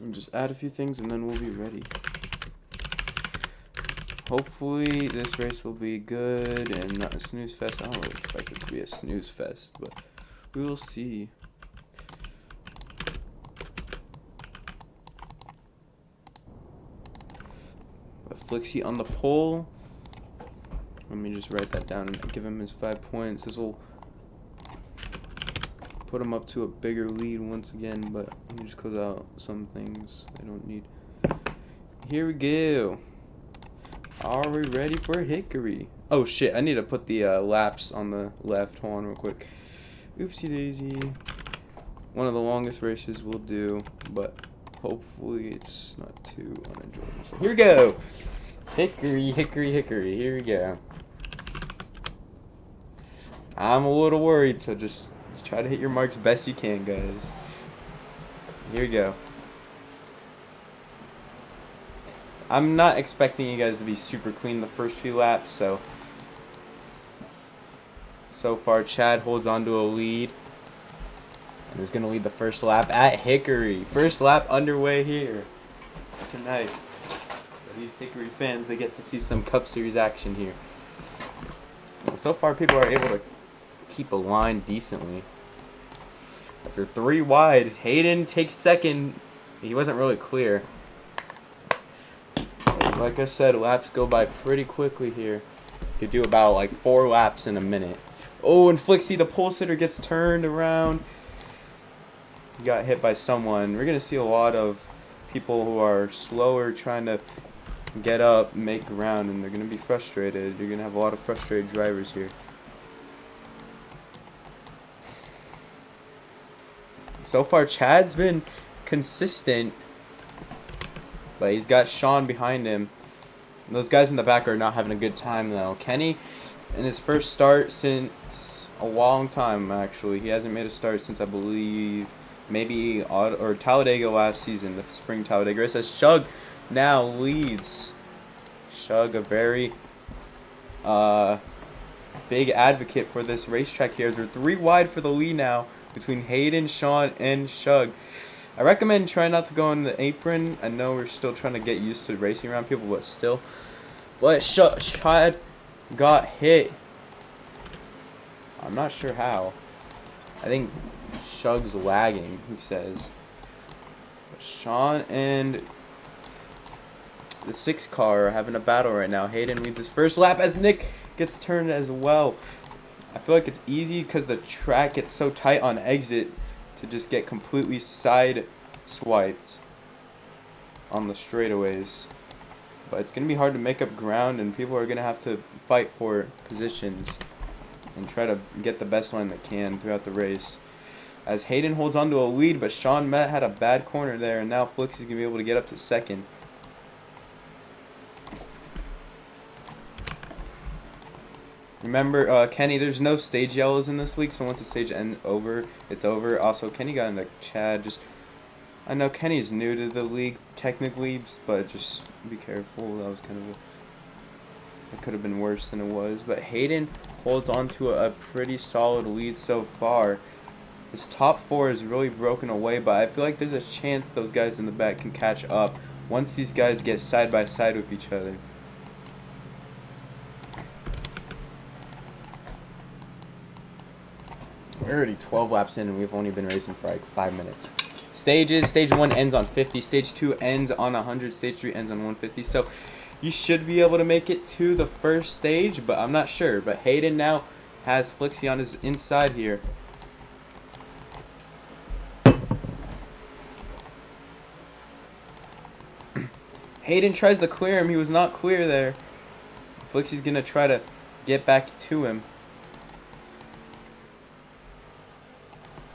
And just add a few things and then we'll be ready. Hopefully this race will be good and not a snooze fest. I don't really expect it to be a snooze fest, but we will see. Flixie on the pole. Let me just write that down and give him his 5 points. This will put him up to a bigger lead once again, but let me just close out some things I don't need. Here we go. Are we ready for Hickory? Oh shit, I need to put the laps on the left. Hold on real quick. Oopsie daisy. One of the longest races we'll do, but hopefully it's not too unenjoyable. So here we go. Hickory, hickory, hickory. Here we go. I'm a little worried, so just try to hit your marks best you can, guys. Here we go. I'm not expecting you guys to be super clean the first few laps, so far Chad holds on to a lead and is going to lead the first lap at Hickory. First lap underway here tonight. For these Hickory fans, they get to see some Cup Series action here. So far people are able to keep a line decently. As they're 3 wide, Hayden takes second. He wasn't really clear. Like I said, laps go by pretty quickly here. You could do about like 4 laps in a minute. Oh, and Flixie, the pole sitter, gets turned around. He got hit by someone. We're going to see a lot of people who are slower trying to get up, make ground, and they're going to be frustrated. You're going to have a lot of frustrated drivers here. So far, Chad's been consistent, but he's got Sean behind him. And those guys in the back are not having a good time, though. Kenny, in his first start since a long time, actually. He hasn't made a start since, I believe, maybe Talladega last season, the spring Talladega race. As Shug now leads. Shug, a very big advocate for this racetrack here. As we're 3 wide for the lead now between Hayden, Sean, and Shug. I recommend trying not to go in the apron. I know we're still trying to get used to racing around people, but still. But Chad got hit. I'm not sure how. I think Shug's lagging, he says. Sean and the 6 car are having a battle right now. Hayden leads his first lap as Nick gets turned as well. I feel like it's easy because the track gets so tight on exit to just get completely side swiped on the straightaways. But it's going to be hard to make up ground, and people are going to have to fight for positions and try to get the best line they can throughout the race. As Hayden holds on to a lead, but Sean Met had a bad corner there, and now Flix is going to be able to get up to second. Remember, Kenny, there's no stage yellows in this league, so once the stage over, it's over. Also, Kenny got into Chad. I know Kenny's new to the league, technically, but just be careful. That was it could have been worse than it was. But Hayden holds on to a pretty solid lead so far. His top 4 is really broken away, but I feel like there's a chance those guys in the back can catch up once these guys get side by side with each other. We're already 12 laps in and we've only been racing for like 5 minutes. Stages, stage 1 ends on 50, stage 2 ends on 100, stage 3 ends on 150. So you should be able to make it to the first stage, but I'm not sure. But Hayden now has Flixie on his inside here. Hayden tries to clear him. He was not clear there. Flixie's going to try to get back to him.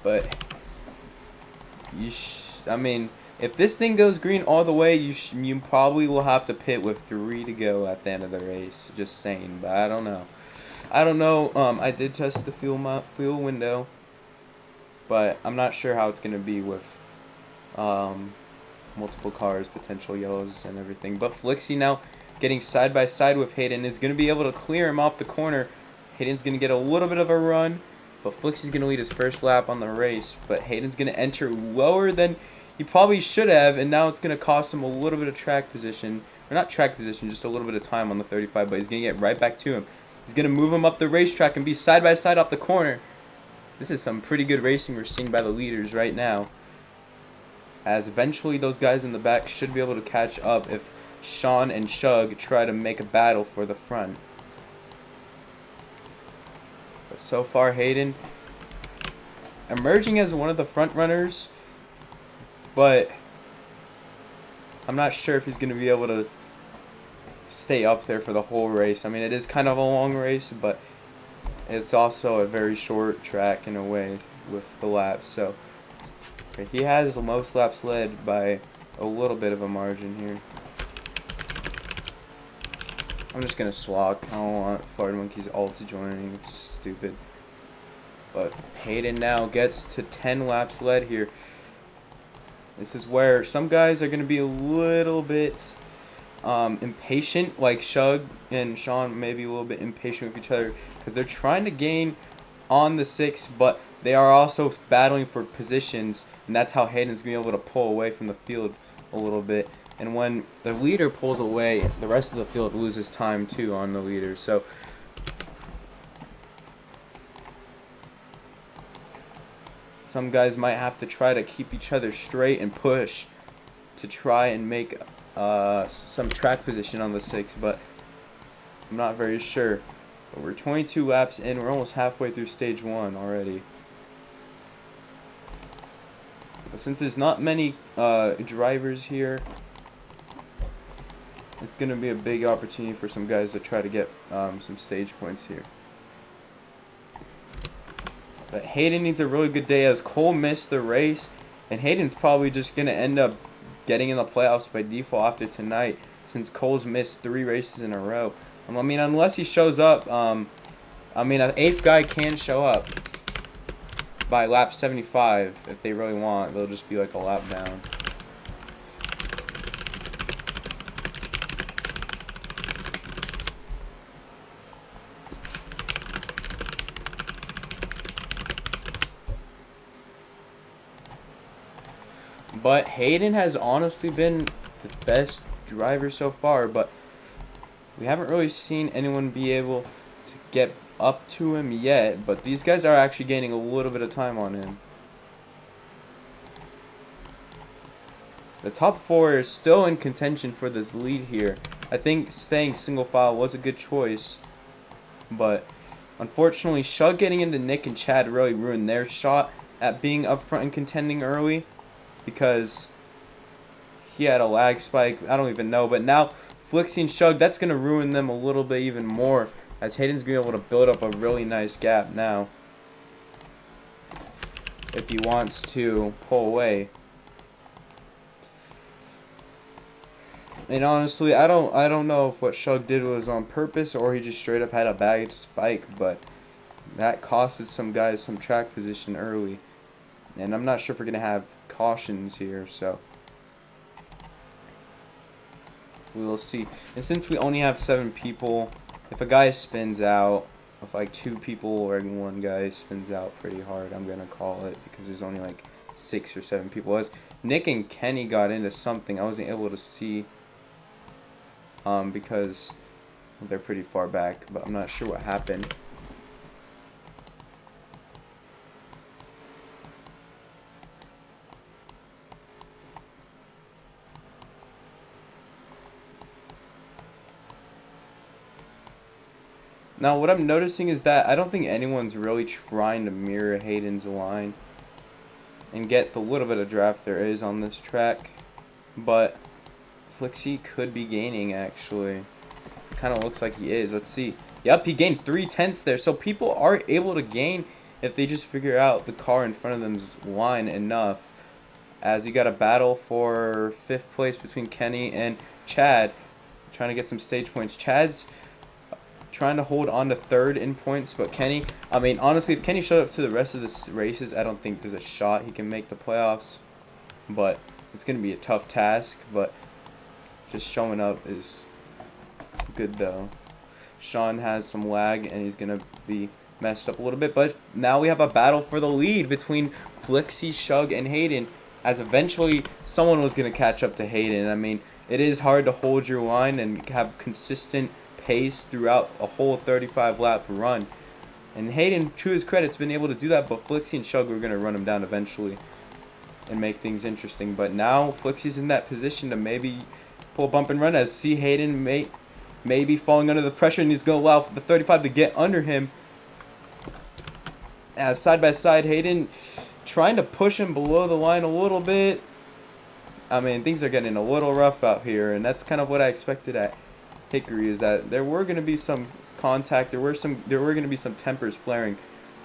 But I mean, if this thing goes green all the way, you probably will have to pit with 3 to go at the end of the race. Just saying, but I don't know. I did test the fuel window, but I'm not sure how it's gonna be with multiple cars, potential yellows, and everything. But Flixie now getting side by side with Hayden is gonna be able to clear him off the corner. Hayden's gonna get a little bit of a run. But Flixie's going to lead his first lap on the race. But Hayden's going to enter lower than he probably should have, and now it's going to cost him a little bit of track position. Or not track position, just a little bit of time on the 35, but he's going to get right back to him. He's going to move him up the racetrack and be side by side off the corner. This is some pretty good racing we're seeing by the leaders right now, as eventually those guys in the back should be able to catch up if Sean and Shug try to make a battle for the front. But so far, Hayden emerging as one of the front runners, but I'm not sure if he's going to be able to stay up there for the whole race. I mean, it is kind of a long race, but it's also a very short track in a way with the laps. So he has the most laps led by a little bit of a margin here. I'm just going to swap. I don't want Fart Monkey's ult joining. It's just stupid. But Hayden now gets to 10 laps led here. This is where some guys are going to be a little bit impatient, like Shug and Sean may be a little bit impatient with each other because they're trying to gain on the 6, but they are also battling for positions, and that's how Hayden's going to be able to pull away from the field a little bit. And when the leader pulls away, the rest of the field loses time too on the leader. So some guys might have to try to keep each other straight and push to try and make some track position on the 6, but I'm not very sure. But we're 22 laps in. We're almost halfway through stage 1 already. But since there's not many drivers here, it's going to be a big opportunity for some guys to try to get some stage points here. But Hayden needs a really good day as Cole missed the race, and Hayden's probably just going to end up getting in the playoffs by default after tonight, since Cole's missed 3 races in a row. I mean, unless he shows up, I mean, an 8th guy can show up by lap 75 if they really want. They'll just be like a lap down. But Hayden has honestly been the best driver so far, but we haven't really seen anyone be able to get up to him yet. But these guys are actually gaining a little bit of time on him. The top 4 is still in contention for this lead here. I think staying single file was a good choice, but unfortunately Shug getting into Nick and Chad really ruined their shot at being up front and contending early, because he had a lag spike. I don't even know. But now Flixie and Shug, that's going to ruin them a little bit even more, as Hayden's going to be able to build up a really nice gap now if he wants to pull away. And honestly, I don't know if what Shug did was on purpose or he just straight up had a bad spike, but that costed some guys some track position early. And I'm not sure if we're going to have cautions here, so we will see. And since we only have 7 people, if a guy spins out, if like 2 people or 1 guy spins out pretty hard, I'm going to call it, because there's only like 6 or 7 people. As Nick and Kenny got into something, I wasn't able to see because they're pretty far back, but I'm not sure what happened. Now, what I'm noticing is that I don't think anyone's really trying to mirror Hayden's line and get the little bit of draft there is on this track. But Flixie could be gaining, actually. It kind of looks like he is. Let's see. Yep, he gained 3/10 there. So people are able to gain if they just figure out the car in front of them's line enough. As you got a battle for 5th place between Kenny and Chad, trying to get some stage points. Chad's trying to hold on to 3rd in points, but Kenny, I mean, honestly, if Kenny showed up to the rest of the races, I don't think there's a shot he can make the playoffs, but it's going to be a tough task. But just showing up is good, though. Sean has some lag, and he's going to be messed up a little bit, but now we have a battle for the lead between Flixie, Shug, and Hayden. as eventually someone was going to catch up to Hayden. I mean, it is hard to hold your line and have consistent pace throughout a whole 35 lap run. And Hayden, to his credit, has been able to do that, but Flixie and Shug are going to run him down eventually and make things interesting. But now Flixie's in that position to maybe pull a bump and run, as see Hayden maybe falling under the pressure, and he's going to allow the 35 to get under him. As side by side, Hayden trying to push him below the line a little bit. I mean, things are getting a little rough out here, and that's kind of what I expected at Hickory, is that there were going to be some contact, there were going to be some tempers flaring,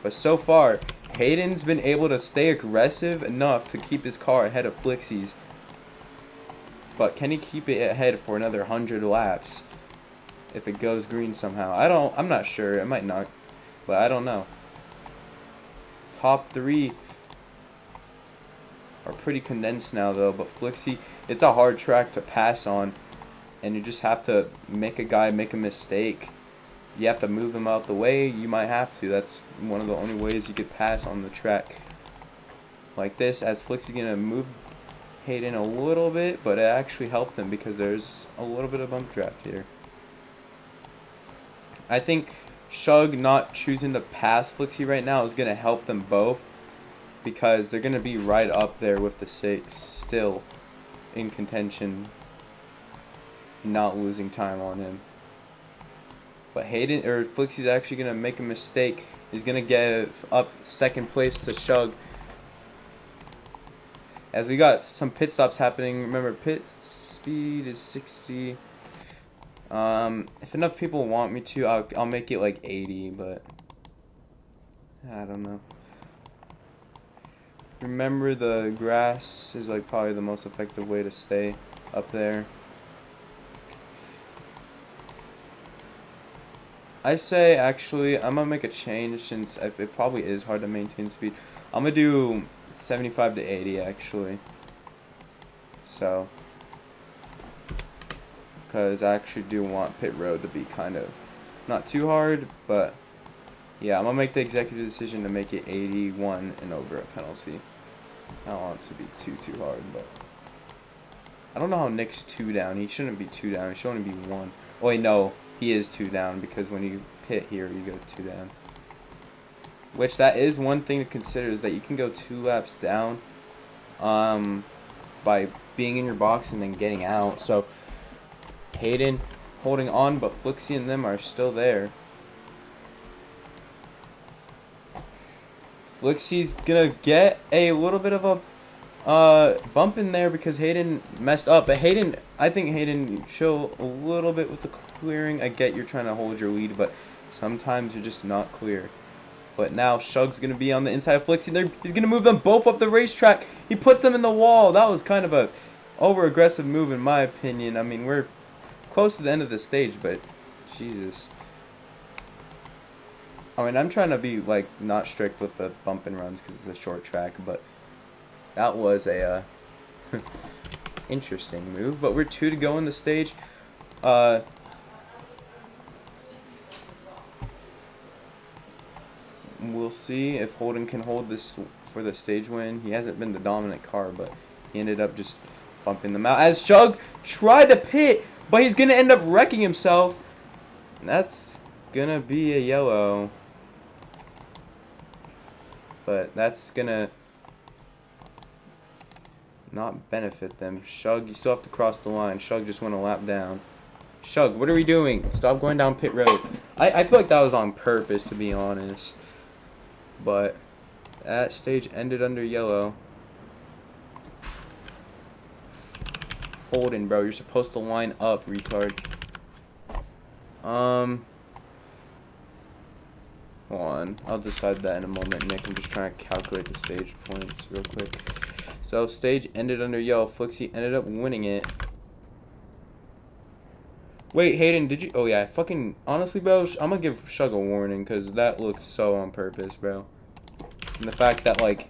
but so far Hayden's been able to stay aggressive enough to keep his car ahead of Flixie's. But can he keep it ahead for another 100 laps if it goes green somehow? I'm not sure. It might not, but I don't know. Top 3 are pretty condensed now though, but Flixie, it's a hard track to pass on, and you just have to make a guy make a mistake. You have to move him out the way. You might have to. That's one of the only ways you could pass on the track like this, as Flixie's going to move Hayden a little bit, but it actually helped him because there's a little bit of bump draft here. I think Shug not choosing to pass Flixie right now is going to help them both, because they're going to be right up there with the 6 still in contention, not losing time on him. But Flixie's actually going to make a mistake. He's going to give up second place to Shug. As we got some pit stops happening. Remember, pit speed is 60. If enough people want me to, I'll make it like 80, but I don't know. Remember, the grass is like probably the most effective way to stay up there. I say, actually, I'm going to make a change, since it probably is hard to maintain speed. I'm going to do 75 to 80, actually. So, because I actually do want pit road to be kind of not too hard, but yeah, I'm going to make the executive decision to make it 81 and over a penalty. I don't want it to be too hard, but I don't know how Nick's 2 down. He shouldn't be 2 down. He should only be 1. Oh, wait, no. He is 2 down, because when you pit here, you go 2 down. Which, that is one thing to consider, is that you can go 2 laps down by being in your box and then getting out. So, Hayden holding on, but Flixie and them are still there. Flixie's going to get a little bit of a bump in there because Hayden messed up. But I think Hayden chill a little bit with the clearing. I get you're trying to hold your lead, but sometimes you're just not clear. But now Shug's going to be on the inside of Flixie. He's going to move them both up the racetrack. He puts them in the wall. That was kind of a over-aggressive move in my opinion. I mean, we're close to the end of the stage, but Jesus. I mean, I'm trying to be, like, not strict with the bump and runs because it's a short track, but that was a interesting move. But we're 2 to go in the stage. We'll see if Holden can hold this for the stage win. He hasn't been the dominant car, but he ended up just bumping them out. As Shug tried to pit, but he's going to end up wrecking himself. That's going to be a yellow. But that's going to not benefit them. Shug, you still have to cross the line. Shug just went a lap down. Shug, what are we doing? Stop going down pit road. I feel like that was on purpose, to be honest. But that stage ended under yellow. Holden, bro, you're supposed to line up, retard. Hold on. I'll decide that in a moment, Nick. I'm just trying to calculate the stage points real quick. So, stage ended under yellow. Flixie ended up winning it. Wait, Hayden, did you... Oh, yeah. Fucking... Honestly, bro, I'm gonna give Shug a warning, because that looked so on purpose, bro. And the fact that, like...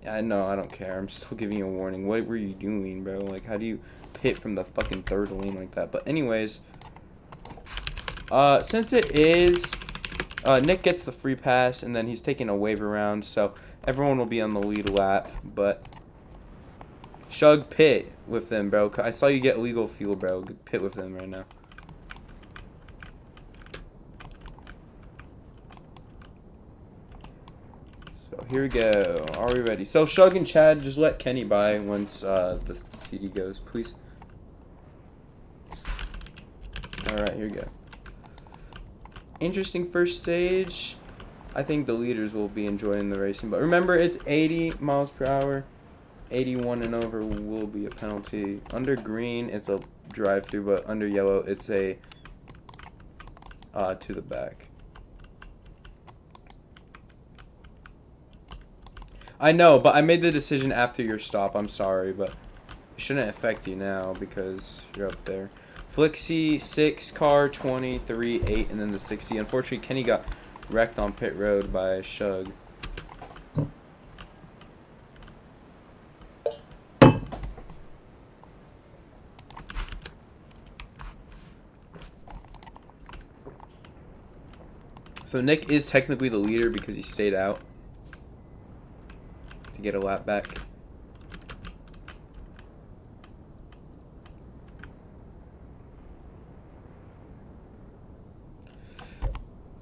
I know, I don't care. I'm still giving you a warning. What were you doing, bro? Like, how do you pit from the fucking third lane like that? But anyways... since it is... Nick gets the free pass, and then he's taking a wave around, so everyone will be on the lead lap, but Shug, pit with them, bro. I saw you get illegal fuel, bro. Pit with them right now. So here we go. Are we ready? So Shug and Chad, just let Kenny by once the CD goes, please. Alright, here we go. Interesting first stage. I think the leaders will be enjoying the racing. But remember, it's 80 miles per hour. 81 and over will be a penalty. Under green, it's a drive-through. But under yellow, it's a to the back. I know, but I made the decision after your stop. I'm sorry, but it shouldn't affect you now because you're up there. Flixie, 6, car, 23, 8, and then the 60. Unfortunately, Kenny got wrecked on pit road by Shug. So Nick is technically the leader because he stayed out to get a lap back.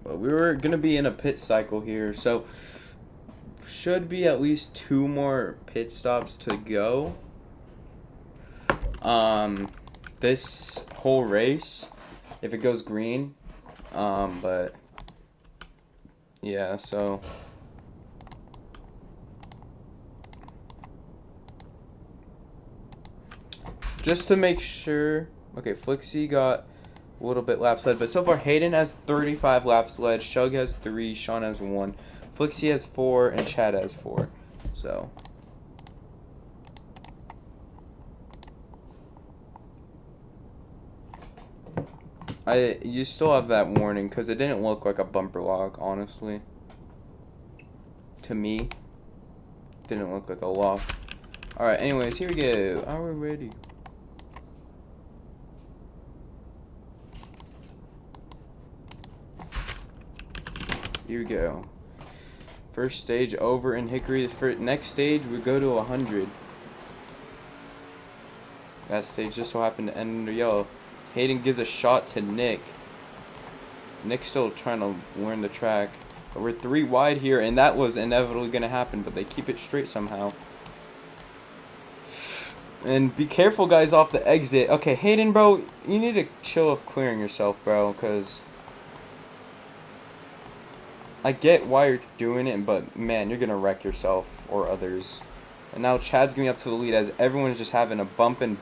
But we were going to be in a pit cycle here, so should be at least 2 more pit stops to go. This whole race, if it goes green, but yeah, so just to make sure. Okay, Flixie got a little bit laps led, but so far Hayden has 35 laps led, Shug has 3, Sean has 1, Flixie has 4, and Chad has 4. So you still have that warning because it didn't look like a bumper lock, honestly. To me, it didn't look like a lock. All right, anyways, here we go. Are we ready? Here we go. First stage over in Hickory. For next stage, we go to 100. That stage just so happened to end under yellow. Hayden gives a shot to Nick. Nick's still trying to learn the track. But we're 3 wide here, and that was inevitably going to happen, but they keep it straight somehow. And be careful, guys, off the exit. Okay, Hayden, bro, you need to chill with clearing yourself, bro, because I get why you're doing it, but, man, you're going to wreck yourself or others. And now Chad's going up to the lead as everyone's just having a bump and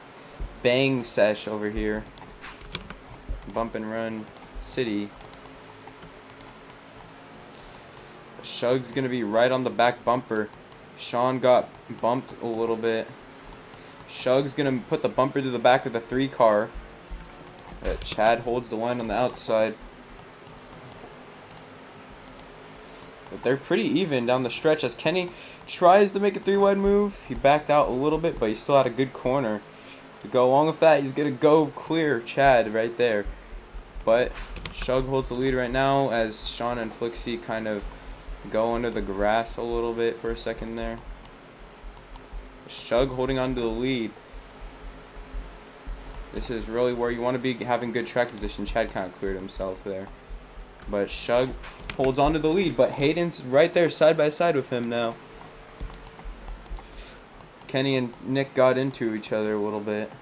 bang sesh over here. Bump and run city. Shug's going to be right on the back bumper. Sean got bumped a little bit. Shug's going to put the bumper to the back of the 3 car. Chad holds the line on the outside. But they're pretty even down the stretch as Kenny tries to make a 3-wide move. He backed out a little bit, but he still had a good corner. To go along with that, he's going to go clear Chad right there. But Shug holds the lead right now as Sean and Flixie kind of go under the grass a little bit for a second there. Shug holding on to the lead. This is really where you want to be having good track position. Chad kind of cleared himself there. But Shug holds on to the lead, but Hayden's right there side by side with him now. Kenny and Nick got into each other a little bit.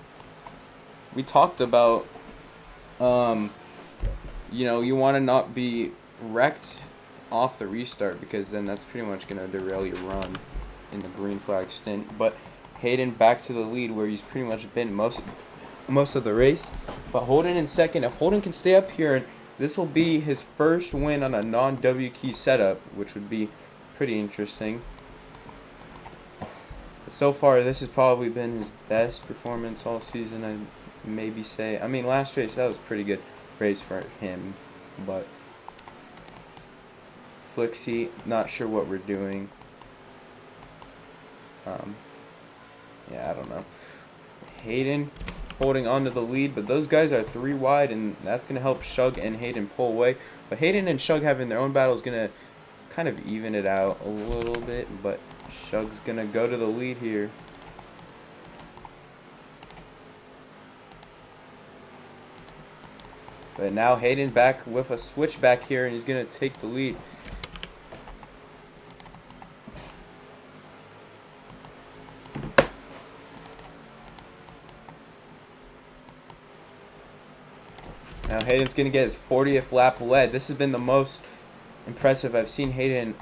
We talked about, you know, you want to not be wrecked off the restart because then that's pretty much going to derail your run in the green flag stint. But Hayden back to the lead where he's pretty much been most of the race. But Holden in second. If Holden can stay up here, and this will be his first win on a non-W key setup, which would be pretty interesting. But so far, this has probably been his best performance all season, I'd maybe say. I mean, last race, that was a pretty good race for him. But Flixie, not sure what we're doing. Yeah, I don't know. Hayden holding on to the lead, but those guys are 3 wide, and that's going to help Shug and Hayden pull away. But Hayden and Shug having their own battle is going to kind of even it out a little bit, but Shug's going to go to the lead here. But now Hayden back with a switchback here, and he's going to take the lead. Now Hayden's going to get his 40th lap led. This has been the most impressive I've seen Hayden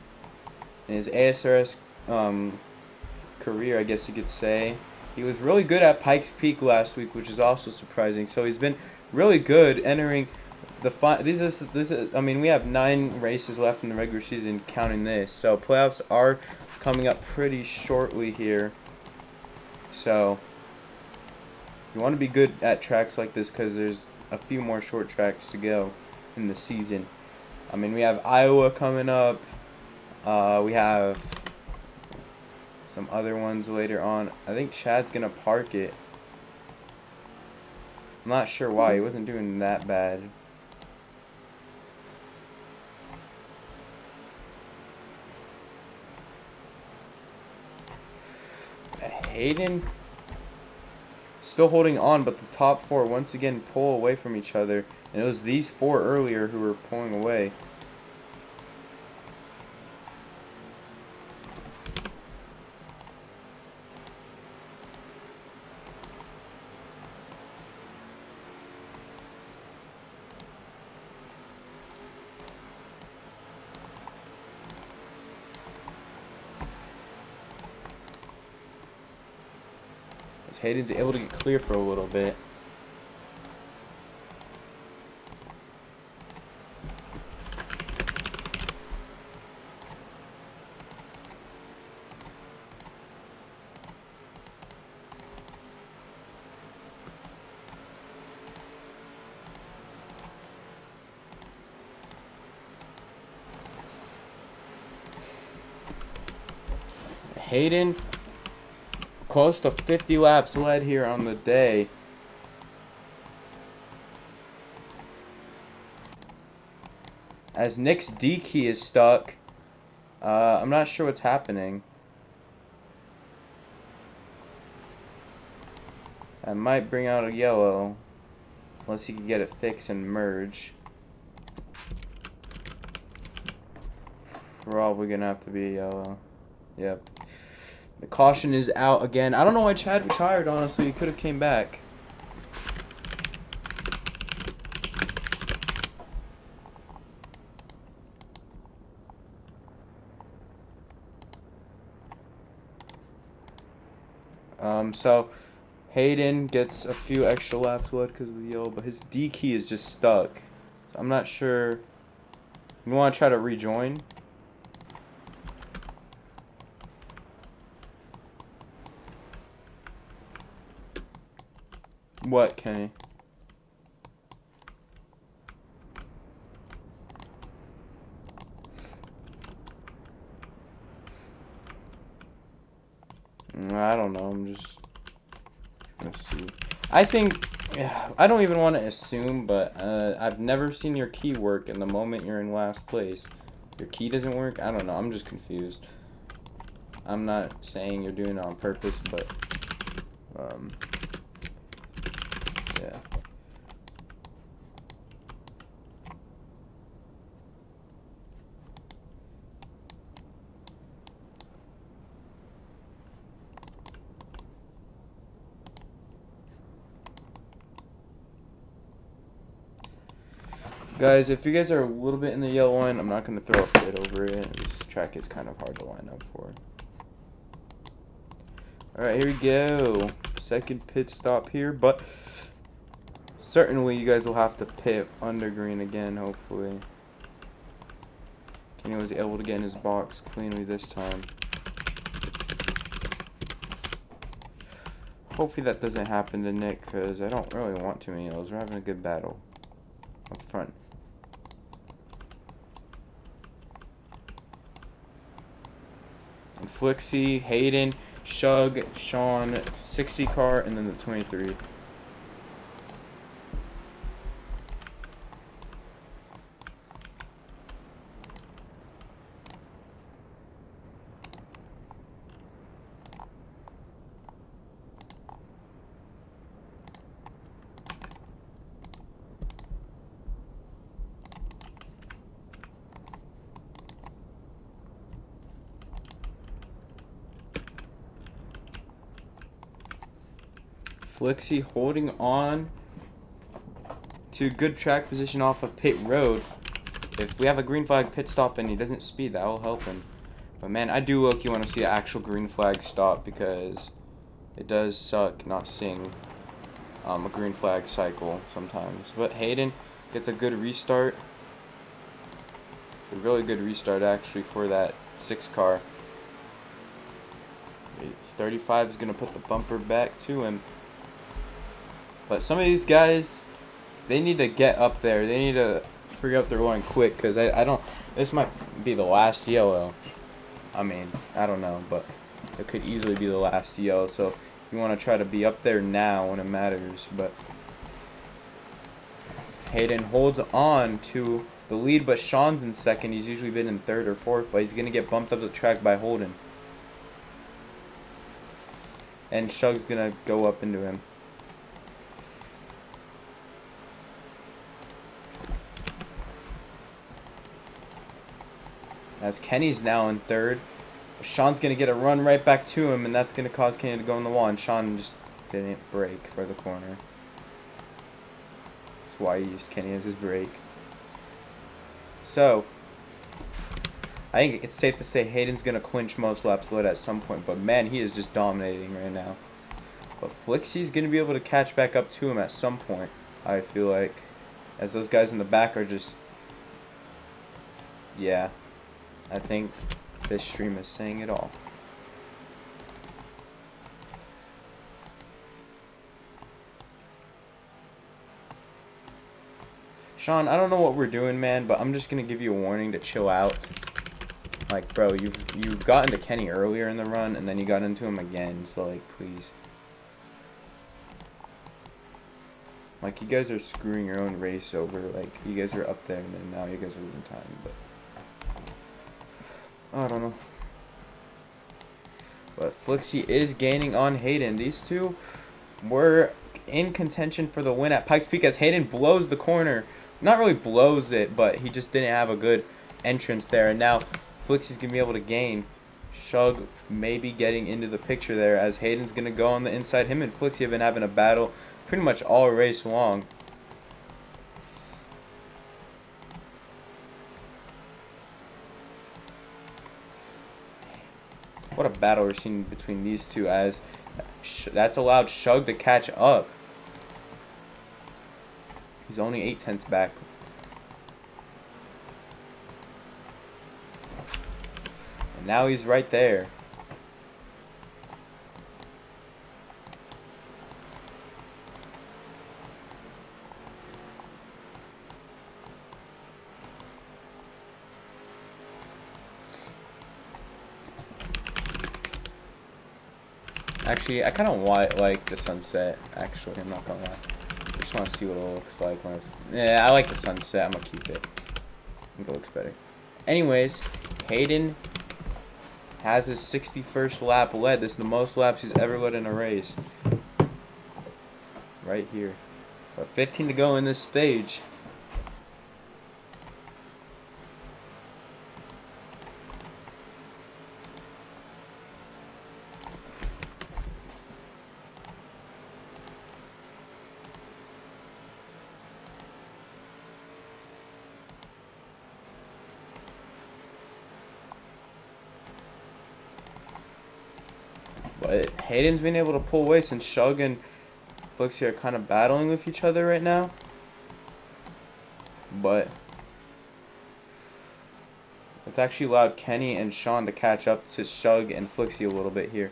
in his ASRS career, I guess you could say. He was really good at Pikes Peak last week, which is also surprising. So he's been really good entering the I mean, we have 9 races left in the regular season, counting this. So playoffs are coming up pretty shortly here. So you want to be good at tracks like this because there's a few more short tracks to go in the season. I mean, we have Iowa coming up. We have some other ones later on. I think Chad's gonna park it. I'm not sure why. He wasn't doing that bad. Hayden still holding on, but the top 4 once again pull away from each other. And it was these 4 earlier who were pulling away. As Hayden's able to get clear for a little bit. Hayden close to 50 laps led here on the day. As Nick's D key is stuck. I'm not sure what's happening. I might bring out a yellow. Unless he can get it fixed and merge. Probably gonna have to be yellow. Yep. The caution is out again. I don't know why Chad retired, honestly. He could have came back. So Hayden gets a few extra laps left because of the yellow, but his D key is just stuck. So I'm not sure. You want to try to rejoin? What, Kenny? I don't know. I'm just gonna see. I think I don't even want to assume, but I've never seen your key work in the moment you're in last place. Your key doesn't work? I don't know. I'm just confused. I'm not saying you're doing it on purpose, but yeah. Guys, if you guys are a little bit in the yellow line, I'm not going to throw a fit over it. This track is kind of hard to line up for. Alright, here we go. Second pit stop here, but certainly you guys will have to pit under green again, hopefully. Kenny was able to get in his box cleanly this time. Hopefully that doesn't happen to Nick, because I don't really want too many yellows. We're having a good battle up front. And Flixie, Hayden, Shug, Sean, 60 car, and then the 23. Flixie holding on to good track position off of pit road. If we have a green flag pit stop and he doesn't speed, that will help him. But man, I do low-key want to see an actual green flag stop, because it does suck not seeing a green flag cycle sometimes. But Hayden gets a good restart. A really good restart actually for that 6 car. It's 35 is going to put the bumper back to him. But some of these guys, they need to get up there. They need to figure out their line quick, because I don't, this might be the last yellow. I mean, I don't know, but it could easily be the last yellow. So you want to try to be up there now when it matters. But Hayden holds on to the lead, but Sean's in second. He's usually been in third or fourth, but he's going to get bumped up the track by Holden. And Shug's going to go up into him. As Kenny's now in third. Sean's going to get a run right back to him, and that's going to cause Kenny to go in the wall. And Sean just didn't brake for the corner. That's why he used Kenny as his brake. So, I think it's safe to say Hayden's going to clinch most laps led at some point. But man, he is just dominating right now. But Flixie's going to be able to catch back up to him at some point, I feel like. As those guys in the back are just... yeah. I think this stream is saying it all. Sean, I don't know what we're doing, man, but I'm just gonna give you a warning to chill out. Like, bro, you've gotten to Kenny earlier in the run, and then you got into him again. So, like, please. Like, you guys are screwing your own race over. Like, you guys are up there, and then now you guys are losing time, but... I don't know. But Flixie is gaining on Hayden. These two were in contention for the win at Pikes Peak, as Hayden blows the corner. Not really blows it, but he just didn't have a good entrance there. And now Flixie's going to be able to gain. Shug maybe getting into the picture there, as Hayden's going to go on the inside. Him and Flixie have been having a battle pretty much all race long. What a battle we're seeing between these two, as that's allowed Shug to catch up. He's only 0.8 back. And now he's right there. Actually, I kind of like the sunset. Actually, I'm not gonna lie. I just want to see what it looks like when it's... yeah, I like the sunset. I'm gonna keep it. I think it looks better. Anyways, Hayden has his 61st lap led. This is the most laps he's ever led in a race. Right here. But 15 to go in this stage. But Hayden's been able to pull away since Shug and Flixie are kind of battling with each other right now. But it's actually allowed Kenny and Sean to catch up to Shug and Flixie a little bit here.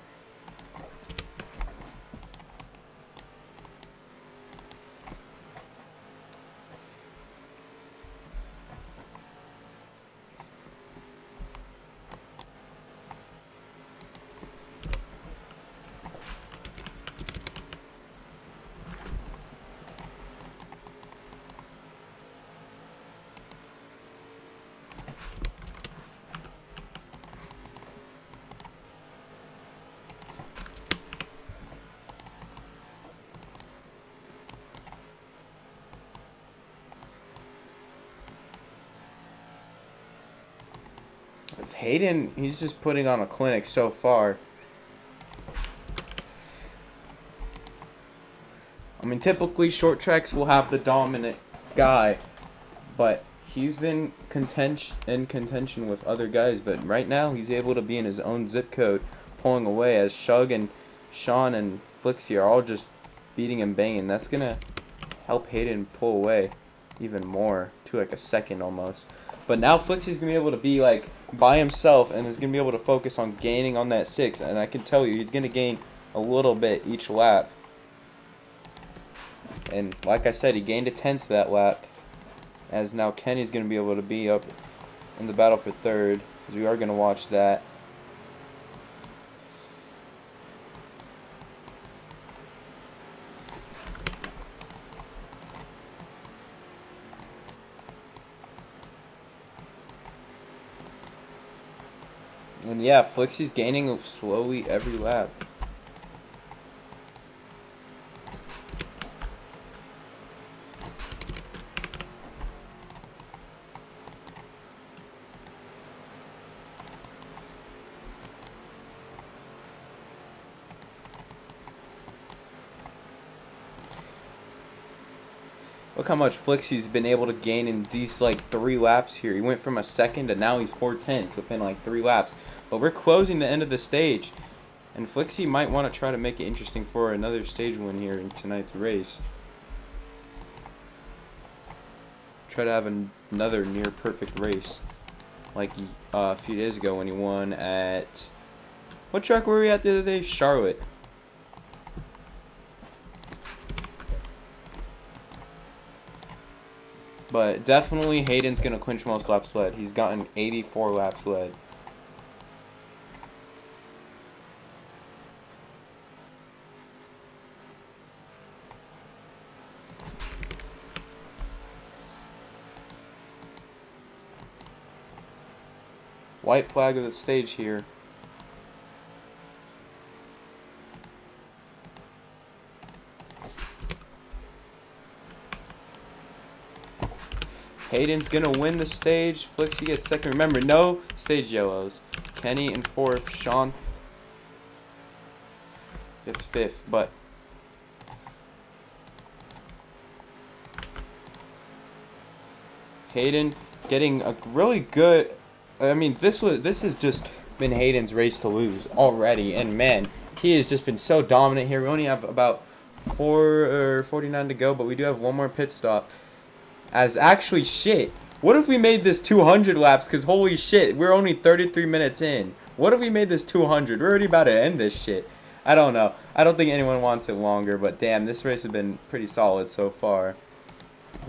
Hayden, he's just putting on a clinic so far. I mean, typically short tracks will have the dominant guy, but he's been in contention with other guys. But right now, he's able to be in his own zip code, pulling away as Shug and Sean and Flixie are all just beating and banging. That's gonna help Hayden pull away even more to like a second almost. But now Flixie's gonna be able to be like by himself and is gonna be able to focus on gaining on that 6. And I can tell you, he's gonna gain a little bit each lap. And like I said, he gained a 10th that lap. As now Kenny's gonna be able to be up in the battle for 3rd. As we are gonna watch that. And yeah, Flixie's gaining slowly every lap. Look how much Flixie's been able to gain in these like 3 laps here. He went from a second to now he's 4/10 within like 3 laps. But we're closing the end of the stage. And Flixie might want to try to make it interesting for another stage win here in tonight's race. Try to have another near perfect race. Like a few days ago when he won at... What track were we at the other day? Charlotte. But definitely Hayden's going to clinch most laps led. He's gotten 84 laps led. White flag of the stage here. Hayden's gonna win the stage. Flixie gets 2nd. Remember, no stage yellows. Kenny in 4th. Sean gets 5th. But Hayden getting a really good. I mean, this has just been Hayden's race to lose already, and man, he has just been so dominant here. We only have about 49 to go, but we do have one more pit stop. As actually shit, what if we made this 200 laps? Because holy shit, we're only 33 minutes in. What if we made this 200? We're already about to end this shit. I don't know. I don't think anyone wants it longer, but damn, this race has been pretty solid so far.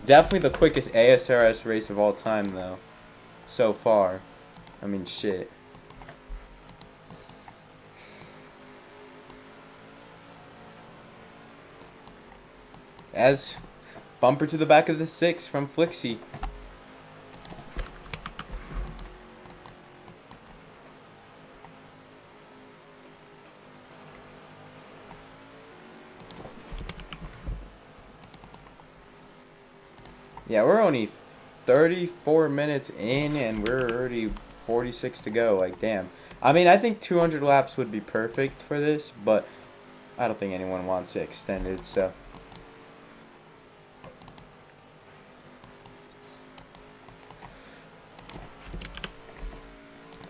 Definitely the quickest ASRS race of all time, though. So far. I mean, shit. As bumper to the back of the 6 from Flixie. Yeah, we're only 34 minutes in and we're already 46 to go. Like, damn. I mean, I think 200 laps would be perfect for this, but I don't think anyone wants it extended, so.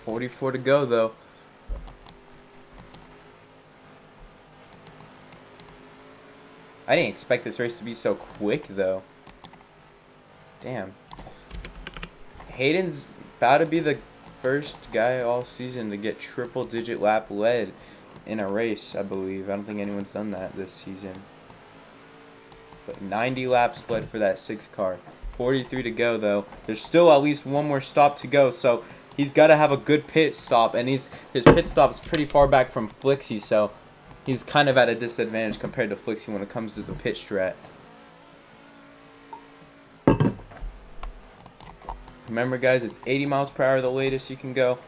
$44 to go, though. I didn't expect this race to be so quick, though. Damn. Hayden's about to be the first guy all season to get triple-digit lap led in a race, I believe. I don't think anyone's done that this season. But 90 laps led for that 6 car. 43 to go, though. There's still at least one more stop to go, so he's got to have a good pit stop, and his pit stop is pretty far back from Flixie, so he's kind of at a disadvantage compared to Flixie when it comes to the pit strat. Remember, guys, it's 80 miles per hour the latest you can go.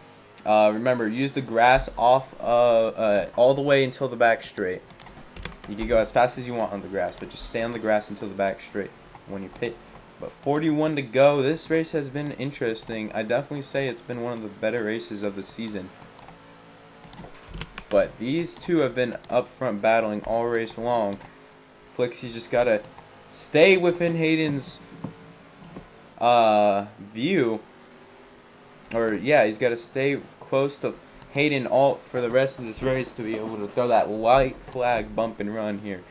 Remember, use the grass off all the way until the back straight. You can go as fast as you want on the grass, but just stay on the grass until the back straight when you pit. But 41 to go. This race has been interesting. I definitely say it's been one of the better races of the season. But these two have been up front battling all race long. Flixie's just gotta stay within Hayden's view. Or yeah, he's gotta stay close to Hayden all for the rest of this race to be able to throw that white flag bump and run here.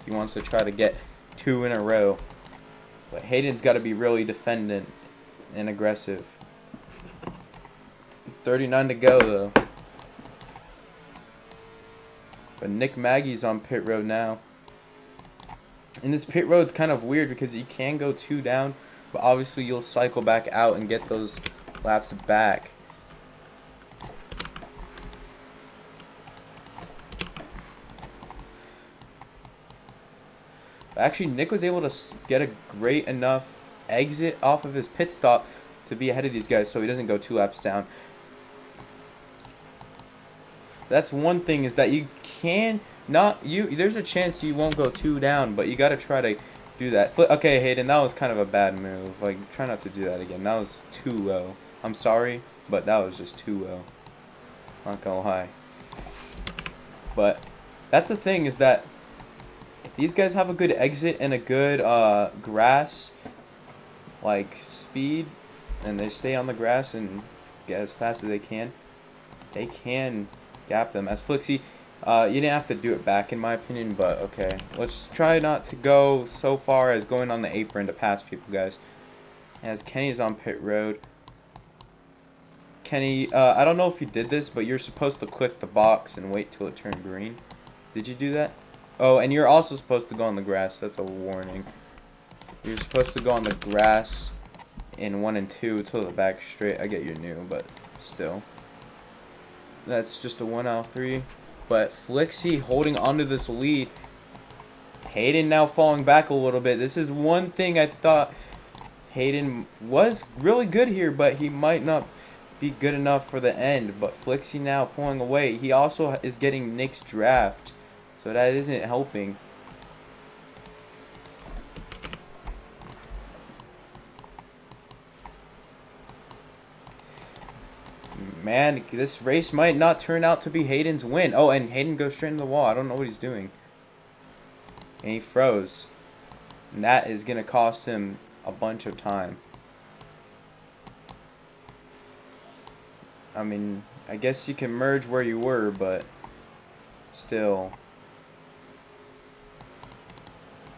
He wants to try to get 2 in a row. But Hayden's got to be really defendant and aggressive. 39 to go though. But Nick Maggie's on pit road now. And this pit road's kind of weird because you can go 2 down, but obviously you'll cycle back out and get those laps back. Actually, Nick was able to get a great enough exit off of his pit stop to be ahead of these guys so he doesn't go 2 laps down. That's one thing, is that you can not, there's a chance you won't go 2 down, but you got to try to do that. Okay, Hayden, that was kind of a bad move. Like, try not to do that again. That was too low. I'm sorry, but that was just too low. Not gonna lie. But that's the thing, is that these guys have a good exit and a good grass like speed, and they stay on the grass and get as fast as they can gap them. As Flixie, you didn't have to do it back in my opinion, but okay, let's try not to go so far as going on the apron to pass people, guys. As Kenny's on pit road. Kenny, I don't know if you did this, but you're supposed to click the box and wait till it turned green. Did you do that? Oh, and you're also supposed to go on the grass. That's a warning. You're supposed to go on the grass in 1 and 2 till the back straight. I get you're new, but still. That's just a 1 out of 3. But Flixie holding onto this lead. Hayden now falling back a little bit. This is one thing I thought Hayden was really good here, but he might not be good enough for the end. But Flixie now pulling away. He also is getting Nick's draft, so that isn't helping. Man, this race might not turn out to be Hayden's win. Oh, and Hayden goes straight into the wall. I don't know what he's doing. And he froze. And that is going to cost him a bunch of time. I mean, I guess you can merge where you were, but still.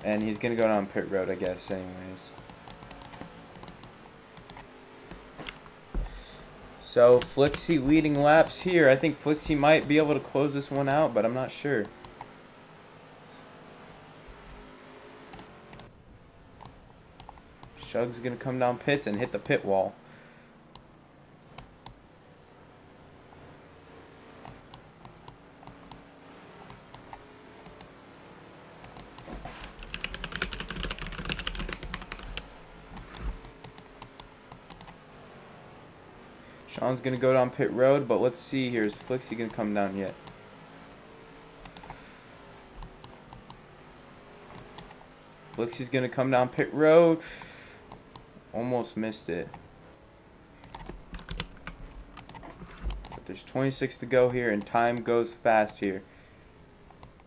And he's going to go down pit road, I guess, anyways. So, Flixie leading laps here. I think Flixie might be able to close this one out, but I'm not sure. Shug's going to come down pits and hit the pit wall. Sean's going to go down pit road, but let's see here. Is Flixie going to come down yet? Flixie's going to come down pit road. Almost missed it. But there's 26 to go here, and time goes fast here.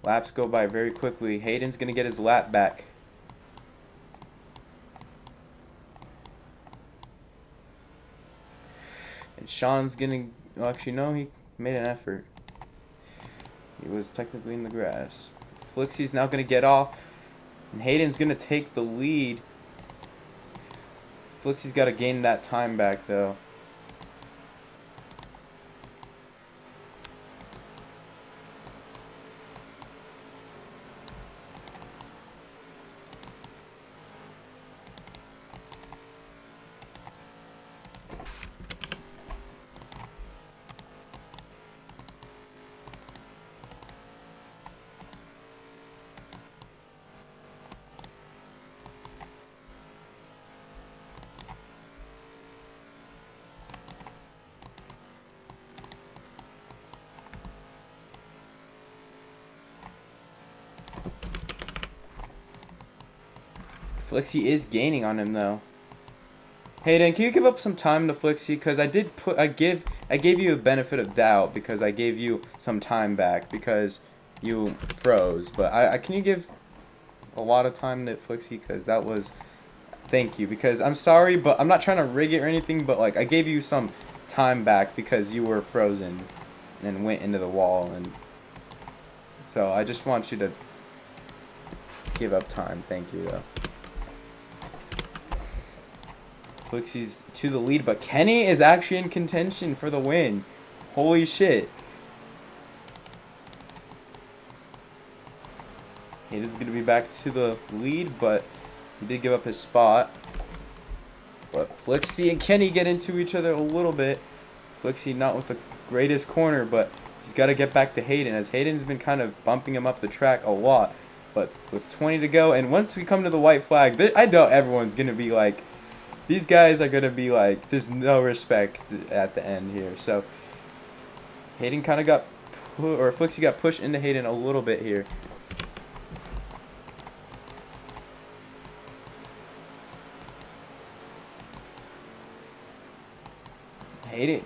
Laps go by very quickly. Hayden's going to get his lap back. And Sean's getting, well, actually no, he made an effort. He was technically in the grass. Flixie's now going to get off, and Hayden's going to take the lead. Flixie's got to gain that time back though. Flixie is gaining on him though. Hayden, can you give up some time to Flixie? Because I gave you a benefit of doubt because I gave you some time back because you froze. But can you give a lot of time to Flixie, because that was, thank you, because I'm sorry, but I'm not trying to rig it or anything, but like I gave you some time back because you were frozen and went into the wall, and so I just want you to give up time. Thank you though. Flixie's to the lead, but Kenny is actually in contention for the win. Holy shit. Hayden's going to be back to the lead, but he did give up his spot. But Flixie and Kenny get into each other a little bit. Flixie not with the greatest corner, but he's got to get back to Hayden, as Hayden's been kind of bumping him up the track a lot. But with 20 to go, and once we come to the white flag, I know everyone's going to be like, these guys are going to be like, there's no respect at the end here. So Hayden kind of got, or Flixie got pushed into Hayden a little bit here.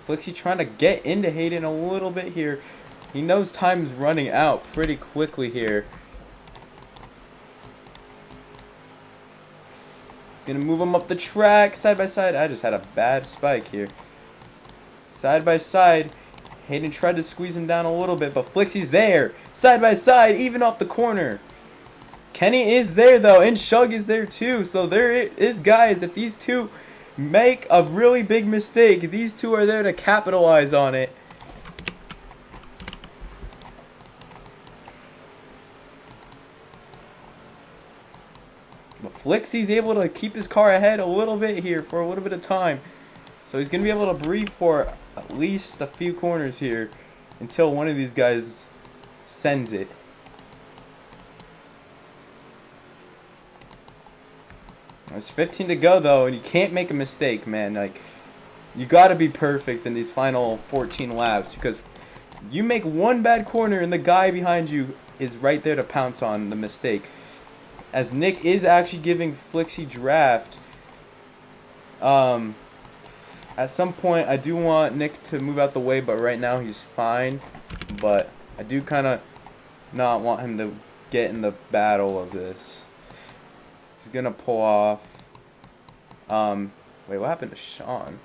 Flixie trying to get into Hayden a little bit here. He knows time's running out pretty quickly here. He's going to move him up the track, side by side. I just had a bad spike here. Side by side. Hayden tried to squeeze him down a little bit, but Flixie's there. Side by side, even off the corner. Kenny is there, though, and Shug is there, too. So there it is, guys. If these two make a really big mistake, these two are there to capitalize on it. But Flixie's able to keep his car ahead a little bit here for a little bit of time. So he's going to be able to breathe for at least a few corners here until one of these guys sends it. There's 15 to go, though, and you can't make a mistake, man. Like, you got to be perfect in these final 14 laps, because you make one bad corner and the guy behind you is right there to pounce on the mistake. As Nick is actually giving Flixie draft. At some point, I do want Nick to move out the way, but right now he's fine. But I do kind of not want him to get in the battle of this. He's going to pull off. Wait, what happened to Sean?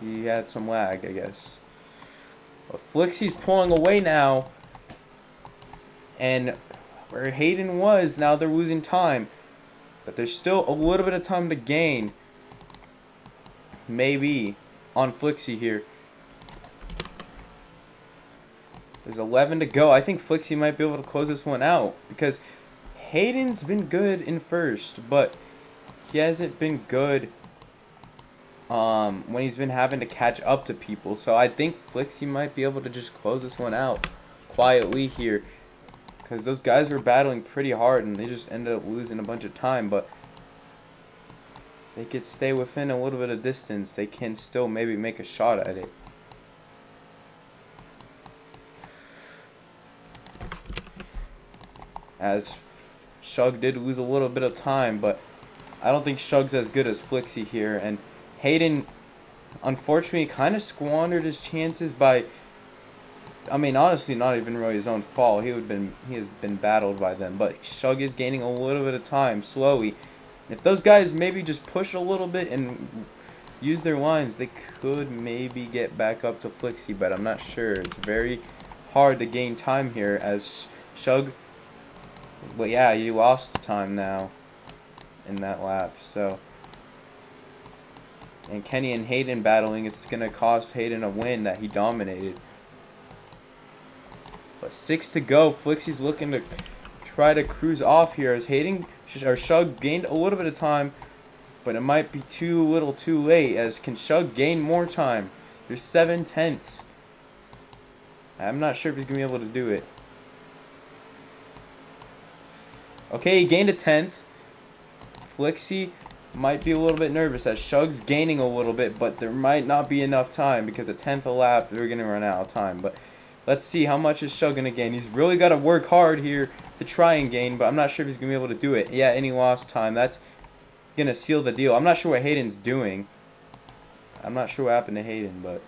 He had some lag, I guess. But Flixie's pulling away now. And where Hayden was, now they're losing time. But there's still a little bit of time to gain. Maybe on Flixie here. There's 11 to go. I think Flixie might be able to close this one out, because Hayden's been good in first, but he hasn't been good when he's been having to catch up to people. So I think Flixie might be able to just close this one out quietly here, because those guys were battling pretty hard and they just ended up losing a bunch of time. But if they could stay within a little bit of distance, they can still maybe make a shot at it. As Shug did lose a little bit of time, but I don't think Shug's as good as Flixie here. And Hayden, unfortunately, kind of squandered his chances by, I mean, honestly, not even really his own fault. He has been battled by them, but Shug is gaining a little bit of time slowly. If those guys maybe just push a little bit and use their lines, they could maybe get back up to Flixie, but I'm not sure. It's very hard to gain time here, as Shug, but yeah, you lost time now in that lap. So, and Kenny and Hayden battling, it's going to cost Hayden a win that he dominated. But 6 to go. Flixie's looking to try to cruise off here, as Hayden or Shug gained a little bit of time, but it might be too little too late, as can Shug gain more time. There's 7/10. I'm not sure if he's going to be able to do it. Okay, he gained a 10th. Flixie might be a little bit nervous, as Shug's gaining a little bit, but there might not be enough time, because a 10th a lap, they're going to run out of time. But let's see, how much is Shug going to gain? He's really got to work hard here to try and gain, but I'm not sure if he's going to be able to do it. Yeah, and he lost time. That's going to seal the deal. I'm not sure what Hayden's doing. I'm not sure what happened to Hayden, but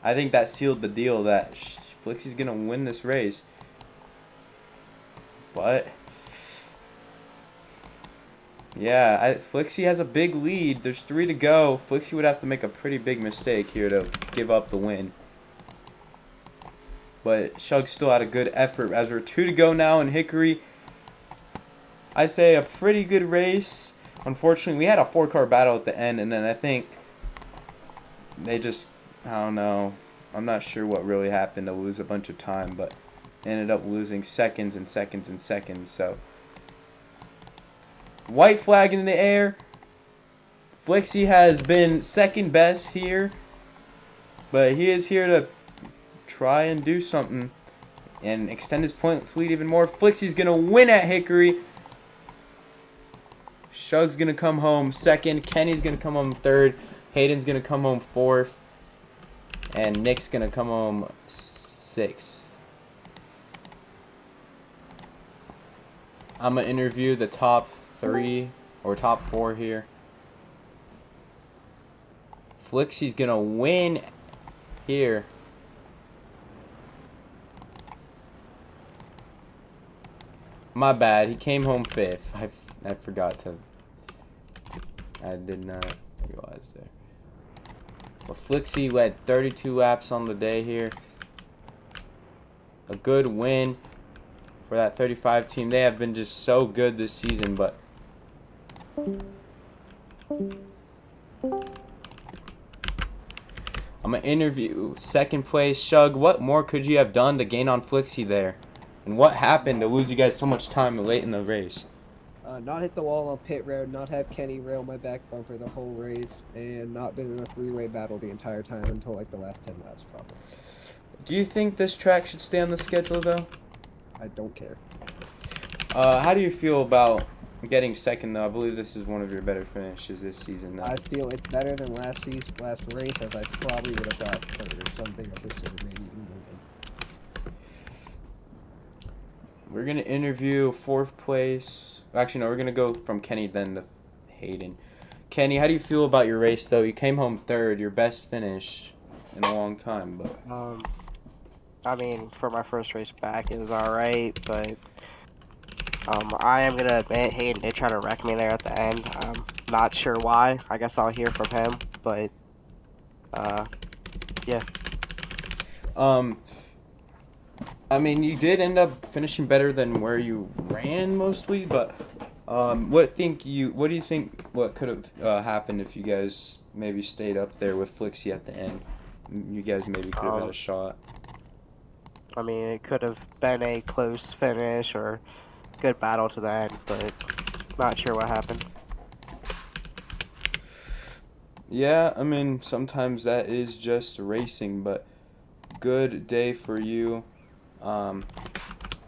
I think that sealed the deal that Flixie's going to win this race. But Yeah, Flixie has a big lead. There's 3 to go. Flixie would have to make a pretty big mistake here to give up the win. But Shug still had a good effort. As we're 2 to go now in Hickory, I say a pretty good race. Unfortunately, we had a 4-car battle at the end, and then I think they just, I don't know. I'm not sure what really happened to lose a bunch of time, but ended up losing seconds and seconds and seconds. So, white flag in the air. Flixie has been second best here, but he is here to try and do something and extend his points lead even more. Flixie's going to win at Hickory. Shug's going to come home second. Kenny's going to come home third. Hayden's going to come home fourth. And Nick's going to come home sixth. I'm going to interview the top 3 or top 4 here. Flixie's going to win here. My bad. He came home 5th. I forgot to. I did not realize there. But Flixie led 32 laps on the day here. A good win for that 35 team. They have been just so good this season, but I'm going to interview second place Shug. What more could you have done to gain on Flixie there? And what happened to lose you guys so much time late in the race? Not hit the wall on pit road, not have Kenny rail my back bumper the whole race, and not been in a 3-way battle the entire time until like the last 10 laps probably. Do you think this track should stay on the schedule though? I don't care. How do you feel about getting second though? I believe this is one of your better finishes this season though. I feel it's better than last race, as I probably would have got third or something of this sort, maybe even than. We're going to interview 4th place. Actually, no, we're going to go from Kenny then to Hayden. Kenny, how do you feel about your race, though? You came home 3rd, your best finish in a long time. But I mean, for my first race back, it was alright, but I am going to admit Hayden did try to wreck me there at the end. I'm not sure why. I guess I'll hear from him, but, yeah. I mean, you did end up finishing better than where you ran mostly, but what do you think what could have happened if you guys maybe stayed up there with Flixie at the end? You guys maybe could have had a shot. I mean, it could have been a close finish or good battle to the end, but not sure what happened. Yeah, I mean, sometimes that is just racing, but good day for you.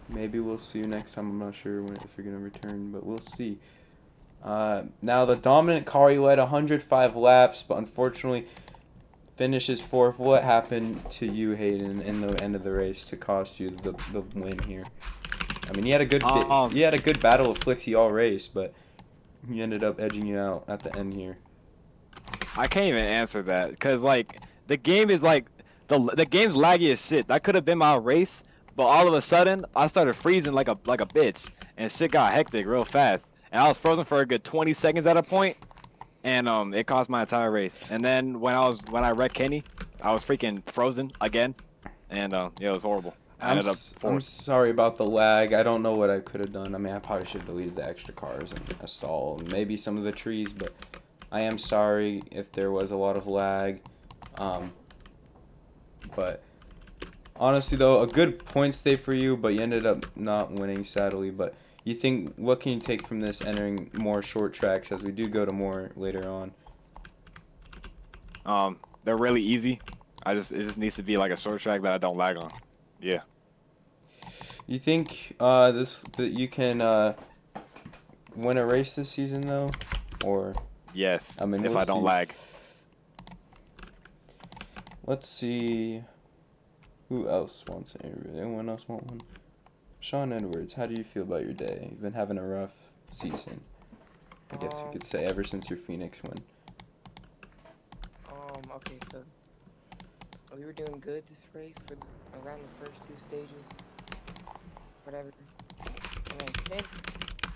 Maybe we'll see you next time. I'm not sure if you're going to return, but we'll see. Now the dominant car, led 105 laps, but unfortunately finishes 4th. What happened to you, Hayden, in the end of the race to cost you the win here? I mean, you had a good battle with Flixie all race, but he ended up edging you out at the end here. I can't even answer that because like the game is like the game's laggy as shit. That could have been my race, but all of a sudden I started freezing like a bitch, and shit got hectic real fast. And I was frozen for a good 20 seconds at a point, and it cost my entire race. And then when I wrecked Kenny, I was freaking frozen again, and yeah, it was horrible. I'm sorry about the lag. I don't know what I could have done. I mean, I probably should have deleted the extra cars and a stall and maybe some of the trees, but I am sorry if there was a lot of lag. But honestly, though, a good point stay for you, but you ended up not winning, sadly. But you think, what can you take from this entering more short tracks as we do go to more later on? They're really easy. It just needs to be like a short track that I don't lag on. Yeah. You think that you can win a race this season though, or? Yes. I mean, if I don't lag. Let's see. Who else wants an interview? Anyone else want one? Sean Edwards, how do you feel about your day? You've been having a rough season, I guess you could say, ever since your Phoenix win. Okay, so we were doing good this race for around the first 2 stages, whatever. And then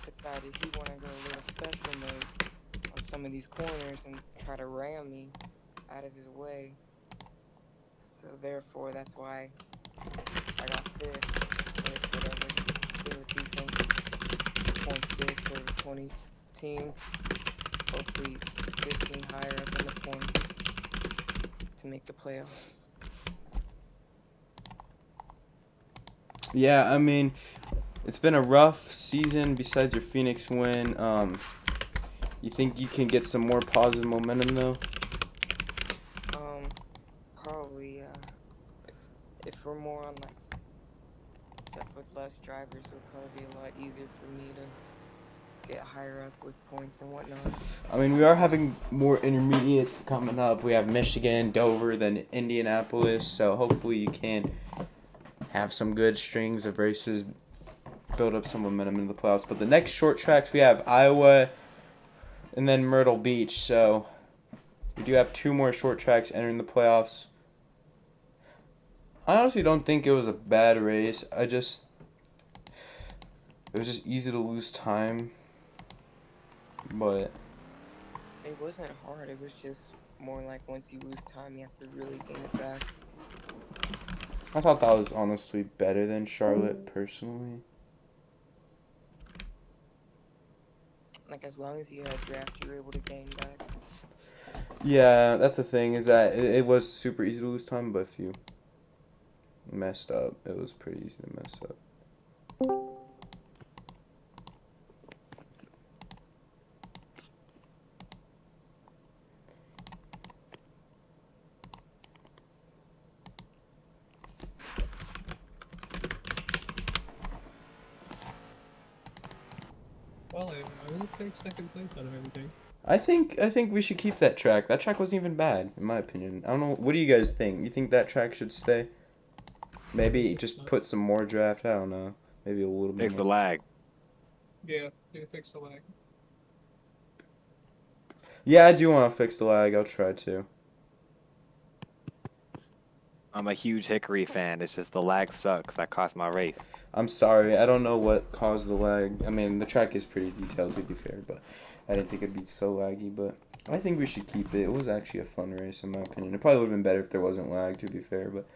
decided he want to go a little special mode on some of these corners and try to ram me out of his way. So therefore, that's why I got fifth. But it's whatever. Still a decent points good for the 20 team. Hopefully, gets me higher up in the points to make the playoffs. Yeah, I mean, it's been a rough season besides your Phoenix win. You think you can get some more positive momentum though? Probably, if we're more on like stuff with less drivers, it'll probably be a lot easier for me to get higher up with points and whatnot. I mean, we are having more intermediates coming up. We have Michigan, Dover, then Indianapolis. So hopefully you can have some good strings of races, build up some momentum in the playoffs. But the next short tracks, we have Iowa and then Myrtle Beach. So we do have 2 more short tracks entering the playoffs. I honestly don't think it was a bad race. It was just easy to lose time. But It wasn't hard, it was just more like once you lose time, you have to really gain it back. I thought that was honestly better than Charlotte, personally. Like, as long as you had draft, you were able to gain back. Yeah, that's the thing, is that it was super easy to lose time, but if you messed up, it was pretty easy to mess up. Well, I will take second place out of everything. I think we should keep that track. That track wasn't even bad, in my opinion. I don't know. What do you guys think? You think that track should stay? Maybe just put some more draft. I don't know. Maybe a little bit Fix the more. lag. Yeah, fix the lag. Yeah, I do want to fix the lag. I'll try to. I'm a huge Hickory fan. It's just the lag sucks. That cost my race. I'm sorry. I don't know what caused the lag. I mean, the track is pretty detailed, to be fair, but I didn't think it'd be so laggy. But I think we should keep it. It was actually a fun race, in my opinion. It probably would have been better if there wasn't lag, to be fair. But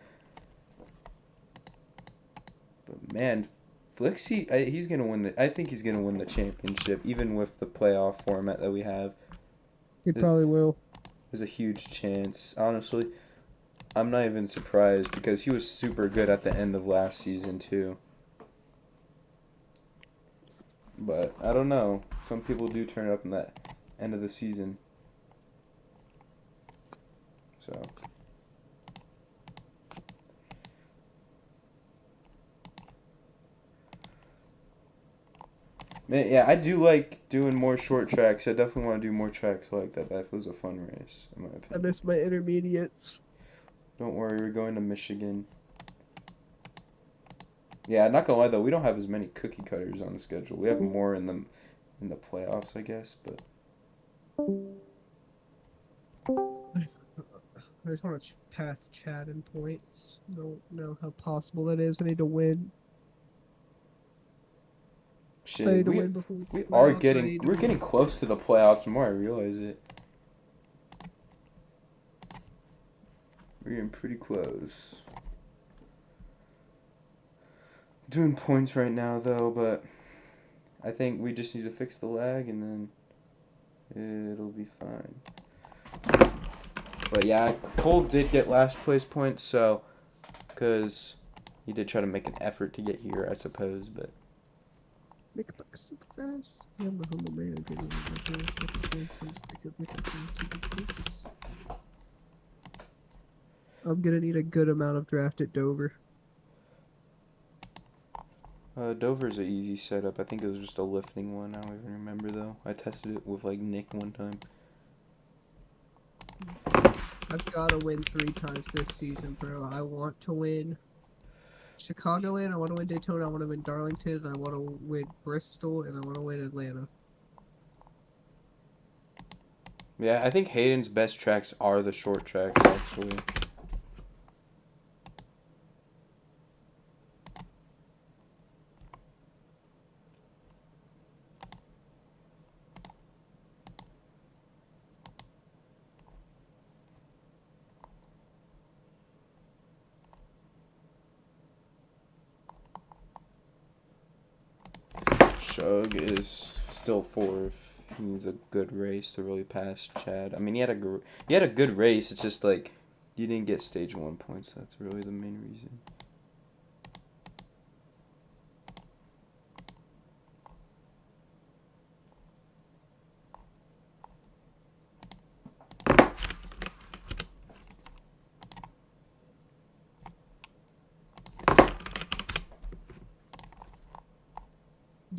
man, Flixie, he's gonna win I think he's gonna win the championship, even with the playoff format that we have. He probably will. There's a huge chance. Honestly, I'm not even surprised because he was super good at the end of last season too. But I don't know. Some people do turn up in that end of the season. So. Man, yeah, I do like doing more short tracks. I definitely want to do more tracks like that. That was a fun race, in my I opinion. miss my intermediates. Don't worry, we're going to Michigan. Yeah, not gonna lie though, we don't have as many cookie cutters on the schedule. We have more in the playoffs, I guess, but I just want to pass Chad in points. Don't know how possible that is. I need to win. I shit, need to win before the we playoffs, are I need getting to we're win. getting close to the playoffs. The more I realize it, we're getting pretty close. Doing points right now though, but I think we just need to fix the lag and then it'll be fine. But yeah, Cole did get last place points, so because he did try to make an effort to get here, I suppose, but. Make a buck so fast. Yeah, I'm a humble man. Getting my first second chance. I'm just taking a to this business. I'm gonna need a good amount of draft at Dover. Dover's an easy setup. I think it was just a lifting one. I don't even remember though. I tested it with like Nick one time. I've gotta win 3 times this season, bro. I want to win Chicagoland, I want to win Daytona, I want to win Darlington, I want to win Bristol, and I want to win Atlanta. Yeah, I think Hayden's best tracks are the short tracks, actually. Shug is still fourth. He needs a good race to really pass Chad. I mean, he had a good race. It's just like you didn't get stage 1 points. That's really the main reason.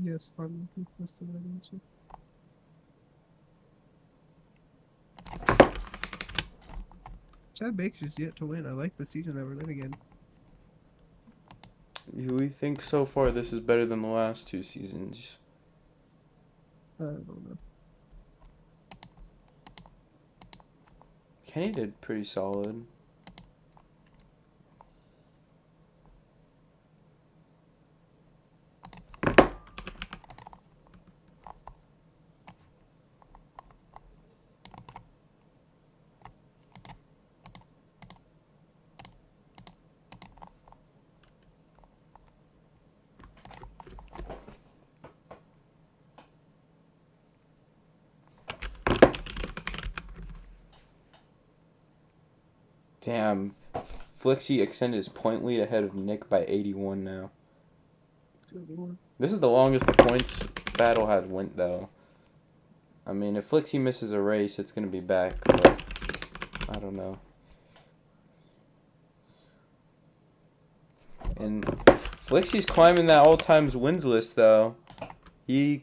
Yes, farming. That's the right answer. Chad Baker's yet to win. I like the season that we're in again. We think so far this is better than the last 2 seasons. I don't know. Kenny did pretty solid. Damn. Flixie extended his point lead ahead of Nick by 81 now. Good lord. This is the longest the points battle has went, though. I mean, if Flixie misses a race, it's going to be back, but I don't know. And Flixie's climbing that all-times wins list, though. He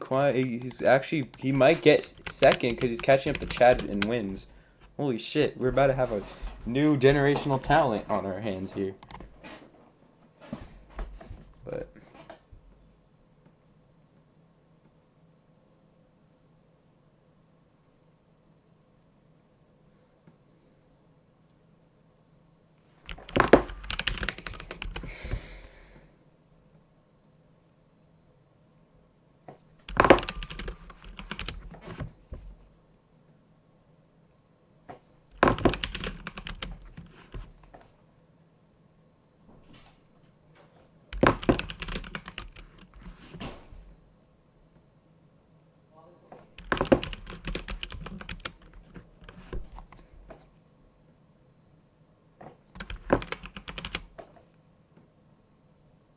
might get second because he's catching up to Chad in wins. Holy shit, we're about to have a new generational talent on our hands here. But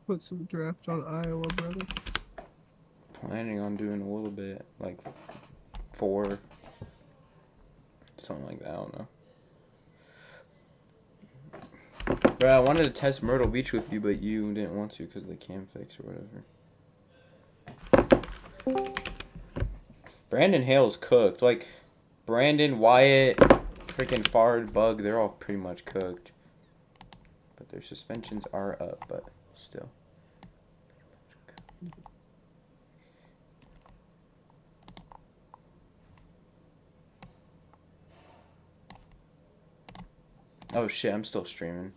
Put some draft on Iowa, brother. planning on doing a little bit, like 4, something like that. I don't know. Bro, I wanted to test Myrtle Beach with you, but you didn't want to because of the cam fix or whatever. Brandon Hale's cooked. Like, Brandon, Wyatt, freaking Fard, Bug, they're all pretty much cooked. But their suspensions are up, but still. Oh shit, I'm still streaming.